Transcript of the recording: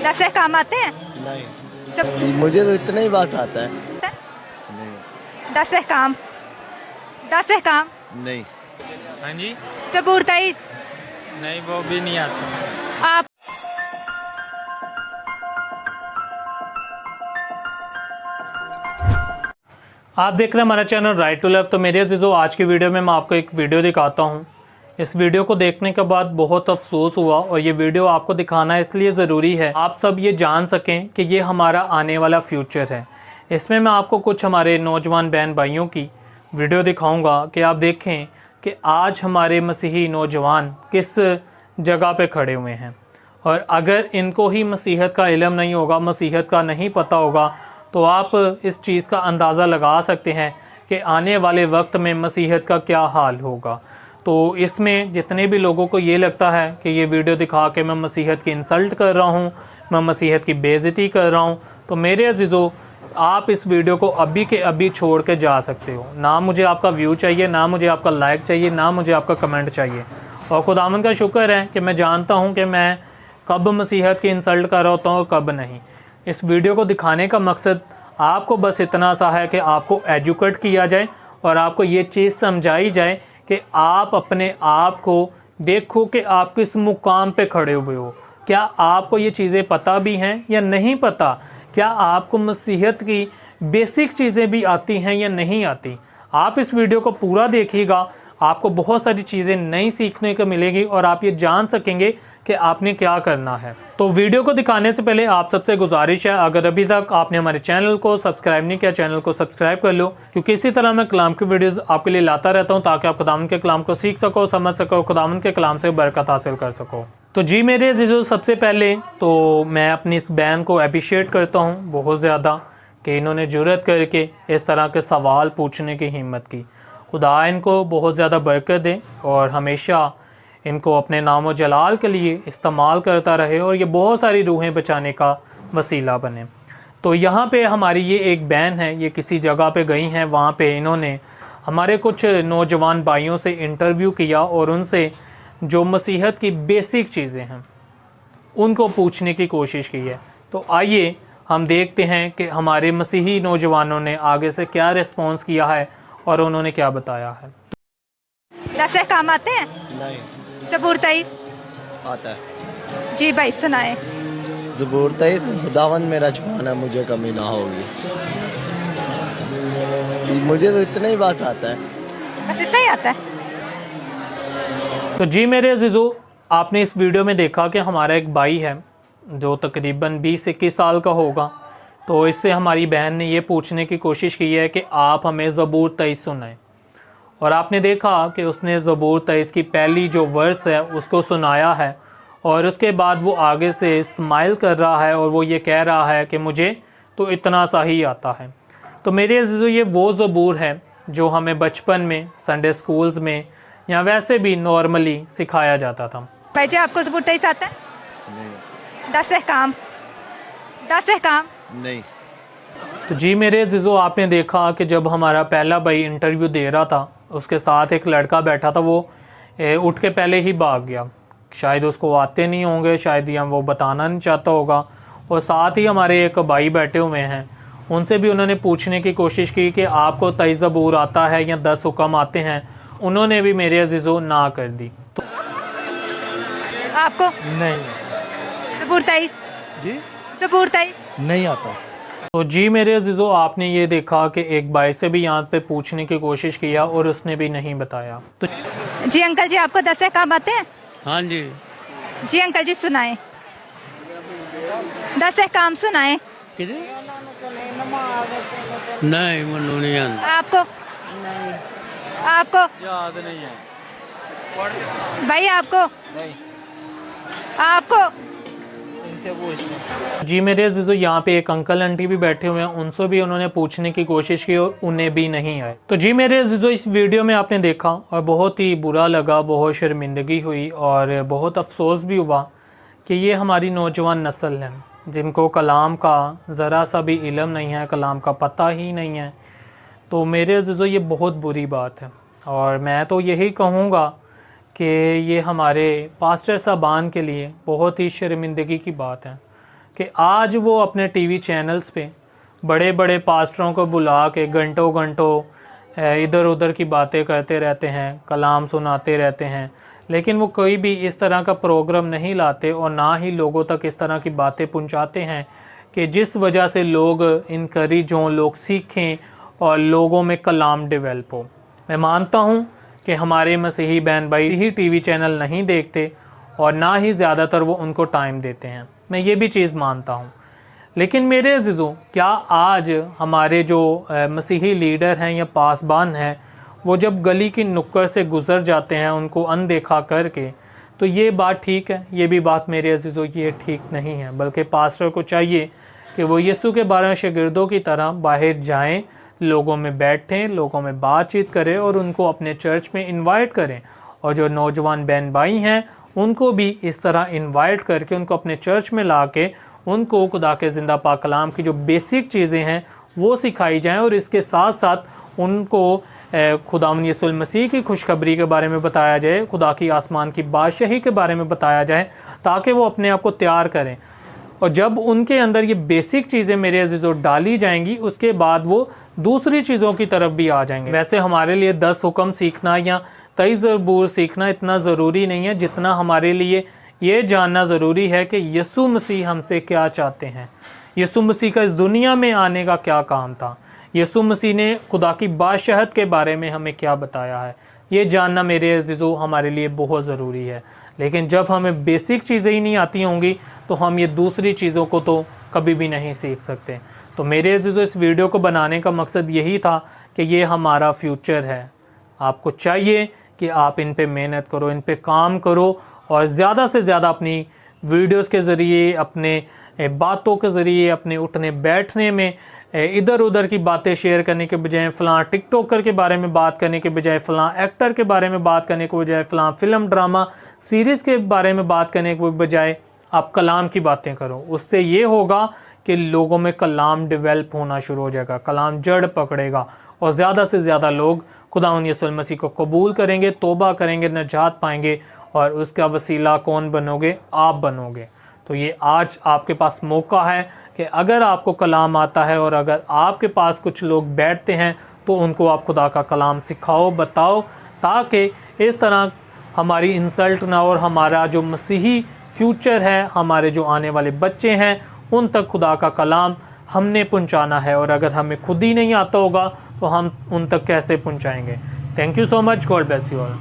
10 अहकाम आते हैं? नहीं, सब मुझे तो इतना ही बात आता है। नहीं, 10 अहकाम, 10 अहकाम, नहीं, हाँ जी, ज़बूर 23। नहीं वो भी नहीं आता। आप आप देख रहे हैं हमारा चैनल राइट टू लेफ्ट। तो मेरे अजीज़ों, आज की वीडियो में मैं आपको एक वीडियो दिखाता हूं। इस वीडियो को देखने के बाद बहुत अफसोस हुआ और ये वीडियो आपको दिखाना इसलिए ज़रूरी है, आप सब ये जान सकें कि ये हमारा आने वाला फ्यूचर है। इसमें मैं आपको कुछ हमारे नौजवान बहन भाइयों की वीडियो दिखाऊँगा कि आप देखें कि आज हमारे मसीही नौजवान किस जगह पर खड़े हुए हैं। और अगर इनको ही मसीहत का इल्म नहीं होगा, मसीहत का नहीं पता होगा, तो आप इस चीज़ का अंदाज़ा लगा सकते हैं कि आने वाले वक्त में मसीहत का क्या हाल होगा। तो इसमें जितने भी लोगों को ये लगता है कि ये वीडियो दिखा के मैं मसीहत की इंसल्ट कर रहा हूँ, मैं मसीहत की बेइज्जती कर रहा हूँ, तो मेरे अजीज़ों, आप इस वीडियो को अभी के अभी छोड़ के जा सकते हो। ना मुझे आपका व्यू चाहिए, ना मुझे आपका लाइक चाहिए, ना मुझे आपका कमेंट चाहिए। और खुदावंद का शुक्र है कि मैं जानता हूँ कि मैं कब मसीहत की इंसल्ट कर रहा होता हूँ और कब नहीं। इस वीडियो को दिखाने का मकसद आपको बस इतना सा है कि आपको एजुकेट किया जाए और आपको ये चीज़ समझाई जाए कि आप अपने आप को देखो कि आप किस मुकाम पे खड़े हुए हो। क्या आपको ये चीज़ें पता भी हैं या नहीं पता? क्या आपको मसीहत की बेसिक चीज़ें भी आती हैं या नहीं आती? आप इस वीडियो को पूरा देखिएगा, आपको बहुत सारी चीज़ें नई सीखने को मिलेगी और आप ये जान सकेंगे कि आपने क्या करना है। तो वीडियो को दिखाने से पहले आप सबसे गुजारिश है, अगर अभी तक आपने हमारे चैनल को सब्सक्राइब नहीं किया, चैनल को सब्सक्राइब कर लो, क्योंकि इसी तरह मैं कलाम की वीडियोस आपके लिए लाता रहता हूं ताकि आप खुदावंद के कलाम को सीख सको, समझ सको, खुदावंद के कलाम से बरकत हासिल कर सको। तो जी मेरे अजीज़ों, सबसे पहले तो मैं अपनी इस बहन को अप्रिशिएट करता हूँ बहुत ज़्यादा कि इन्होंने जुर्रत करके इस तरह के सवाल पूछने की हिम्मत की। खुदा इनको बहुत ज़्यादा बरकत दे और हमेशा इनको अपने नाम व जलाल के लिए इस्तेमाल करता रहे और ये बहुत सारी रूहें बचाने का वसीला बने। तो यहाँ पे हमारी ये एक बहन है, ये किसी जगह पे गई हैं, वहाँ पे इन्होंने हमारे कुछ नौजवान भाइयों से इंटरव्यू किया और उनसे जो मसीहत की बेसिक चीज़ें हैं उनको पूछने की कोशिश की है। तो आइए हम देखते हैं कि हमारे मसीही नौजवानों ने आगे से क्या रिस्पॉन्स किया है और उन्होंने क्या बताया है। 10 अहकाम आते हैं? नहीं, ज़बूर 23। आता है। जी भाई सुनाए। ज़बूर 23, खुदावंद मेरा छुपाना, मुझे कमी ना होगी। मुझे तो इतना ही बात आता है। बस इतना ही आता है? तो जी मेरे अजीज़ों, आपने इस वीडियो में देखा कि हमारा एक भाई है जो तकरीबन 20-21 साल का होगा। तो इससे हमारी बहन ने ये पूछने की कोशिश की है कि आप हमें ज़बूर 23 सुनाएं। और आपने देखा कि उसने ज़बूर 23 की पहली जो वर्स है उसको सुनाया है और उसके बाद वो आगे से स्माइल कर रहा है और वो ये कह रहा है कि मुझे तो इतना सा ही आता है। तो मेरे अज़ीज़ों, ये वो ज़बूर है जो हमें बचपन में संडे स्कूल्स में या वैसे भी नॉर्मली सिखाया जाता था। भाई जी, आपको ज़बूर 23 आता है? नहीं, 10 अहकाम, 10 अहकाम। नहीं, तो जी मेरे अज़ीज़ों, आपने देखा कि जब हमारा पहला भाई इंटरव्यू दे रहा था, उसके साथ एक लड़का बैठा था, वो उठ के पहले ही भाग गया। शायद उसको आते नहीं होंगे, शायद या वो बताना नहीं चाहता होगा। और साथ ही हमारे एक भाई बैठे हुए हैं, उनसे भी उन्होंने पूछने की कोशिश की कि आपको 23 ज़बूर आता है या 10 हुक्म आते हैं। उन्होंने भी मेरे अज़ीज़ों ना कर दी। तो आपको नहीं, ज़बूर 23? जी ज़बूर 23 नहीं आता। तो जी मेरे अज़ीज़ों, आपने ये देखा कि एक भाई से भी यहाँ पे पूछने की कोशिश किया और उसने भी नहीं बताया। तो जी अंकल जी, आपको 10 अहकाम आते हैं? हाँ जी, जी अंकल जी सुनाए। 10 अहकाम सुनाए। नहीं मनु नहीं आता। आपको? आपको याद नहीं है। भाई, आपको? नहीं, आपको? इनसे पूछ। जी मेरे अज़ीज़ों, यहाँ पे एक अंकल आंटी भी बैठे हुए हैं, उनसे भी उन्होंने पूछने की कोशिश की और उन्हें भी नहीं आए। तो जी मेरे अज़ीज़ों, इस वीडियो में आपने देखा और बहुत ही बुरा लगा, बहुत शर्मिंदगी हुई और बहुत अफसोस भी हुआ कि ये हमारी नौजवान नस्ल है जिनको कलाम का ज़रा सा भी इल्म नहीं है, कलाम का पता ही नहीं है। तो मेरे अज़ीज़ों, ये बहुत बुरी बात है और मैं तो यही कहूँगा कि ये हमारे पास्टर साहबान के लिए बहुत ही शर्मिंदगी की बात है कि आज वो अपने टीवी चैनल्स पे बड़े बड़े पास्टरों को बुला के घंटों घंटों इधर उधर की बातें करते रहते हैं, कलाम सुनाते रहते हैं, लेकिन वो कोई भी इस तरह का प्रोग्राम नहीं लाते और ना ही लोगों तक इस तरह की बातें पहुंचाते हैं कि जिस वजह से लोग इनकरेज हों, लोग सीखें और लोगों में कलाम डेवलप हो। मैं मानता हूँ कि हमारे मसीही बहन भाई ही टीवी चैनल नहीं देखते और ना ही ज़्यादातर वो उनको टाइम देते हैं, मैं ये भी चीज़ मानता हूँ। लेकिन मेरे अज़ीज़ों, क्या आज हमारे जो मसीही लीडर हैं या पासबान हैं, वो जब गली की नुक्कड़ से गुज़र जाते हैं उनको अनदेखा करके, तो ये बात ठीक है? ये भी बात मेरे अज़ीज़ों ये ठीक नहीं है। बल्कि पास्टर को चाहिए कि वो यीशु के बारे में शागिर्दों की तरह बाहर जाएं, लोगों में बैठें, लोगों में बातचीत करें और उनको अपने चर्च में इनवाइट करें। और जो नौजवान बहन भाई हैं उनको भी इस तरह इनवाइट करके उनको अपने चर्च में ला के उनको खुदा के ज़िंदा पाक कलाम की जो बेसिक चीज़ें हैं वो सिखाई जाएं और इसके साथ साथ उनको खुदावंद यीशु मसीह की खुशखबरी के बारे में बताया जाए, खुदा की आसमान की बादशाही के बारे में बताया जाए, ताकि वो अपने आप को तैयार करें। और जब उनके अंदर ये बेसिक चीज़ें मेरे अज़ीज़ों डाली जाएंगी, उसके बाद वो दूसरी चीज़ों की तरफ भी आ जाएंगे। वैसे हमारे लिए 10 हुक्म सीखना या 23 ज़बूर सीखना इतना ज़रूरी नहीं है जितना हमारे लिए ये जानना ज़रूरी है कि यीशु मसीह हमसे क्या चाहते हैं, यीशु मसीह का इस दुनिया में आने का क्या काम था, यीशु मसीह ने खुदा की बादशाहत के बारे में हमें क्या बताया है। ये जानना मेरे अज़ीज़ों हमारे लिए बहुत ज़रूरी है। लेकिन जब हमें बेसिक चीज़ें ही नहीं आती होंगी तो हम ये दूसरी चीज़ों को तो कभी भी नहीं सीख सकते। तो मेरे अज़ीज़ों, इस वीडियो को बनाने का मकसद यही था कि ये हमारा फ्यूचर है। आपको चाहिए कि आप इन पे मेहनत करो, इन पे काम करो और ज़्यादा से ज़्यादा अपनी वीडियोस के ज़रिए, अपने बातों के ज़रिए, अपने उठने बैठने में इधर उधर की बातें शेयर करने के बजाय, फ़लाँ टिकटॉकर के बारे में बात करने के बजाय, फ़लाँ एक्टर के बारे में बात करने के बजाय, फ़लाँ फिल्म ड्रामा सीरीज़ के बारे में बात करने के बजाय आप कलाम की बातें करो। उससे ये होगा कि लोगों में कलाम डेवलप होना शुरू हो जाएगा, कलाम जड़ पकड़ेगा और ज़्यादा से ज़्यादा लोग खुदावंद यीशु मसीह को कबूल करेंगे, तौबा करेंगे, नजात पाएंगे। और उसका वसीला कौन बनोगे? आप बनोगे। तो ये आज आपके पास मौका है कि अगर आपको कलाम आता है और अगर आपके पास कुछ लोग बैठते हैं तो उनको आप खुदा का कलाम सिखाओ, बताओ, ताकि इस तरह हमारी इंसल्ट ना हो और हमारा जो मसीही फ्यूचर है, हमारे जो आने वाले बच्चे हैं, उन तक खुदा का कलाम हमने पहुंचाना है। और अगर हमें खुद ही नहीं आता होगा तो हम उन तक कैसे पहुंचाएंगे? Thank you so much. God bless you all.